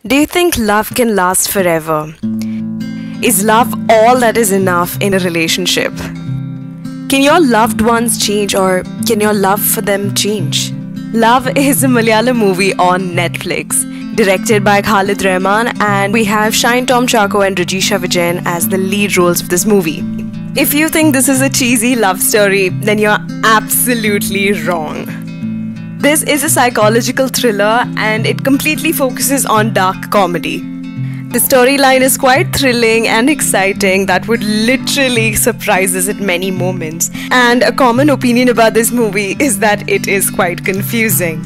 Do you think love can last forever? Is love all that is enough in a relationship? Can your loved ones change, or can your love for them change? Love is a Malayalam movie on Netflix, directed by Khalid Rahman, and we have Shine Tom Chacko and Rajisha Vijayan as the lead roles of this movie. If you think this is a cheesy love story, then you're absolutely wrong. This is a psychological thriller and it completely focuses on dark comedy. The storyline is quite thrilling and exciting that would literally surprise us at many moments. And a common opinion about this movie is that it is quite confusing.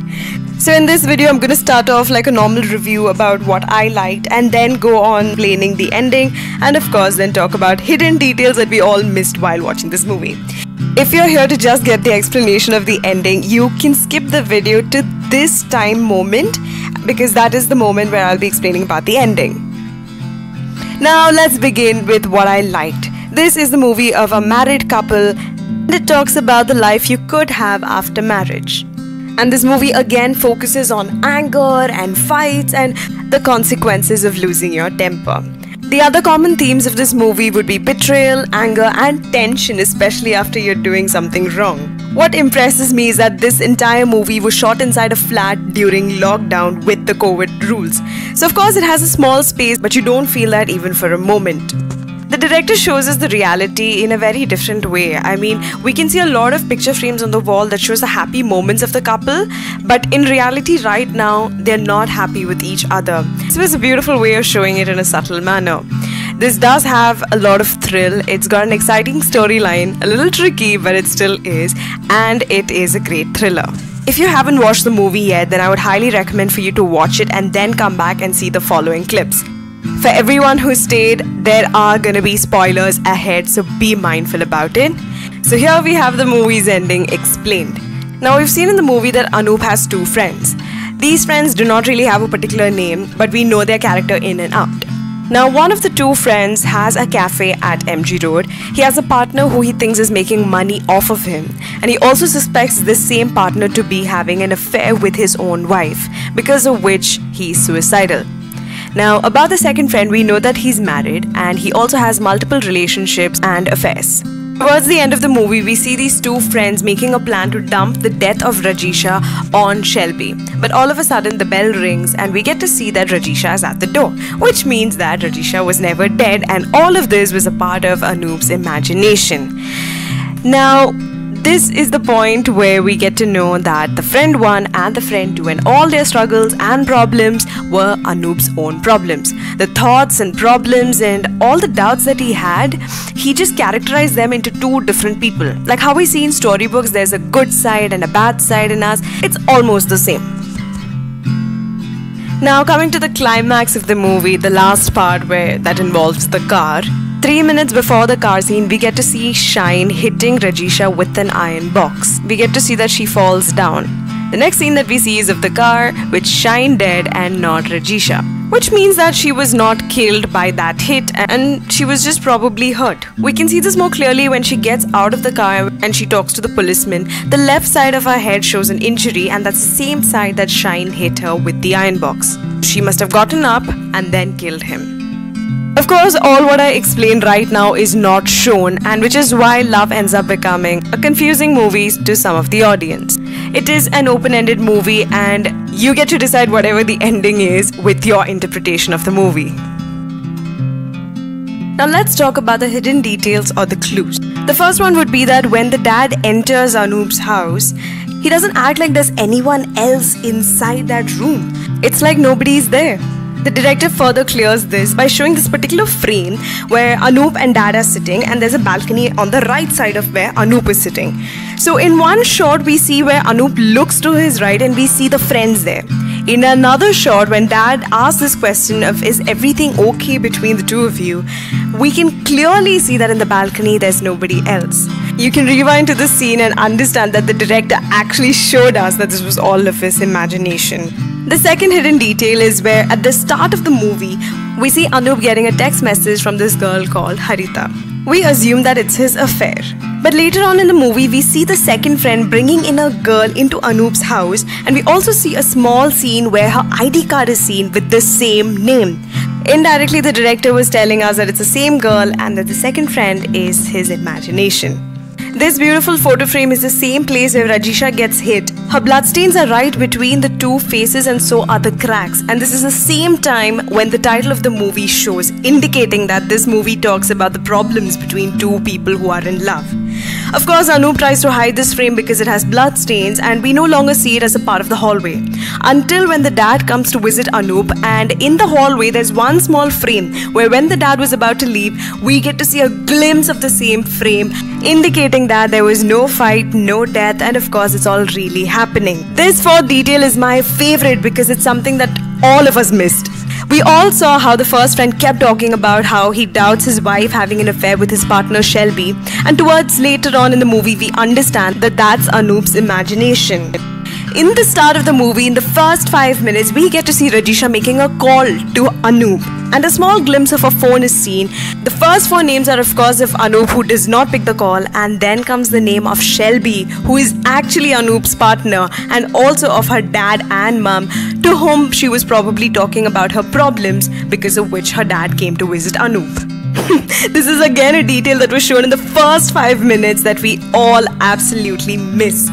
So in this video, I'm going to start off like a normal review about what I liked and then go on explaining the ending and of course then talk about hidden details that we all missed while watching this movie. If you're here to just get the explanation of the ending, you can skip the video to this time moment because that is the moment where I'll be explaining about the ending. Now let's begin with what I liked. This is the movie of a married couple and it talks about the life you could have after marriage. And this movie again focuses on anger and fights and the consequences of losing your temper. The other common themes of this movie would be betrayal, anger and tension, especially after you're doing something wrong. What impresses me is that this entire movie was shot inside a flat during lockdown with the COVID rules. So of course it has a small space, but you don't feel that even for a moment. The director shows us the reality in a very different way. I mean, we can see a lot of picture frames on the wall that shows the happy moments of the couple, but in reality right now, they're not happy with each other. This was a beautiful way of showing it in a subtle manner. This does have a lot of thrill. It's got an exciting storyline, a little tricky, but it still is, and it is a great thriller. If you haven't watched the movie yet, then I would highly recommend for you to watch it and then come back and see the following clips. For everyone who stayed, there are gonna be spoilers ahead, so be mindful about it. So here we have the movie's ending explained. Now we've seen in the movie that Anup has two friends. These friends do not really have a particular name, but we know their character in and out. Now one of the two friends has a cafe at MG Road. He has a partner who he thinks is making money off of him, and he also suspects this same partner to be having an affair with his own wife, because of which he's suicidal. Now, about the second friend, we know that he's married and he also has multiple relationships and affairs. Towards the end of the movie, we see these two friends making a plan to dump the death of Rajisha on Shelby. But all of a sudden, the bell rings and we get to see that Rajisha is at the door, which means that Rajisha was never dead and all of this was a part of Anup's imagination. Now, this is the point where we get to know that the friend 1 and the friend 2 and all their struggles and problems were Anup's own problems. The thoughts and problems and all the doubts that he had, he just characterized them into two different people. Like how we see in storybooks, there's a good side and a bad side in us. It's almost the same. Now coming to the climax of the movie, the last part that involves the car. 3 minutes before the car scene, we get to see Shine hitting Rajisha with an iron box. We get to see that she falls down. The next scene that we see is of the car, with Shine dead and not Rajisha. Which means that she was not killed by that hit and she was just probably hurt. We can see this more clearly when she gets out of the car and she talks to the policeman. The left side of her head shows an injury and that's the same side that Shine hit her with the iron box. She must have gotten up and then killed him. Of course, all what I explained right now is not shown, and which is why Love ends up becoming a confusing movie to some of the audience. It is an open-ended movie and you get to decide whatever the ending is with your interpretation of the movie. Now let's talk about the hidden details or the clues. The first one would be that when the dad enters Anup's house, he doesn't act like there's anyone else inside that room. It's like nobody's there. The director further clears this by showing this particular frame where Anup and Dad are sitting and there's a balcony on the right side of where Anup is sitting. So in one shot we see where Anup looks to his right and we see the friends there. In another shot, when Dad asks this question of is everything okay between the two of you, we can clearly see that in the balcony there's nobody else. You can rewind to the scene and understand that the director actually showed us that this was all of his imagination. The second hidden detail is where at the start of the movie, we see Anup getting a text message from this girl called Harita. We assume that it's his affair. But later on in the movie, we see the second friend bringing in a girl into Anoop's house, and we also see a small scene where her ID card is seen with the same name. Indirectly, the director was telling us that it's the same girl and that the second friend is his imagination. This beautiful photo frame is the same place where Rajisha gets hit. Her bloodstains are right between the two faces and so are the cracks. And this is the same time when the title of the movie shows, indicating that this movie talks about the problems between two people who are in love. Of course, Anoop tries to hide this frame because it has bloodstains and we no longer see it as a part of the hallway. Until when the dad comes to visit Anoop, and in the hallway there's one small frame where when the dad was about to leave, we get to see a glimpse of the same frame, indicating that there was no fight, no death, and of course it's all really happening. This fourth detail is my favorite because it's something that all of us missed. We all saw how the first friend kept talking about how he doubts his wife having an affair with his partner Shelby, and towards later on in the movie we understand that that's Anoop's imagination. In the start of the movie, in the first 5 minutes, we get to see Rajisha making a call to Anoop, and a small glimpse of her phone is seen. The first four names are of course of Anoop, who does not pick the call, and then comes the name of Shelby, who is actually Anoop's partner, and also of her dad and mum, to whom she was probably talking about her problems, because of which her dad came to visit Anoop. This is again a detail that was shown in the first 5 minutes that we all absolutely missed.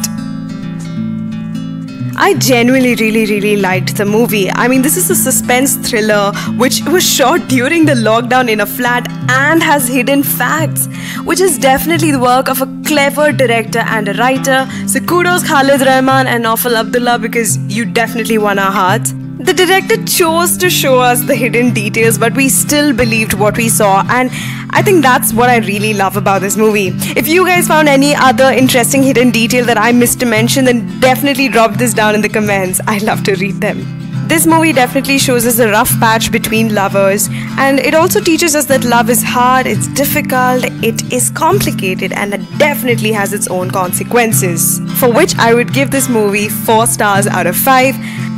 I genuinely really liked the movie. I mean, this is a suspense thriller which was shot during the lockdown in a flat and has hidden facts, which is definitely the work of a clever director and a writer. So kudos Khalid Rahman and Naufal Abdullah, because you definitely won our hearts. The director chose to show us the hidden details, but we still believed what we saw, and I think that's what I really love about this movie. If you guys found any other interesting hidden detail that I missed to mention, then definitely drop this down in the comments. I'd love to read them. This movie definitely shows us a rough patch between lovers, and it also teaches us that love is hard, it's difficult, it is complicated, and it definitely has its own consequences. For which I would give this movie 4 stars out of 5.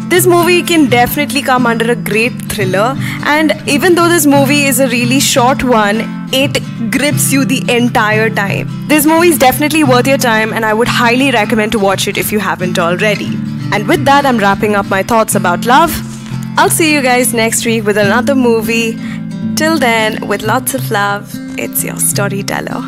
This movie can definitely come under a great thriller, and even though this movie is a really short one, it grips you the entire time. This movie is definitely worth your time, and I would highly recommend to watch it if you haven't already. And with that, I'm wrapping up my thoughts about love. I'll see you guys next week with another movie. Till then, with lots of love, it's your storyteller.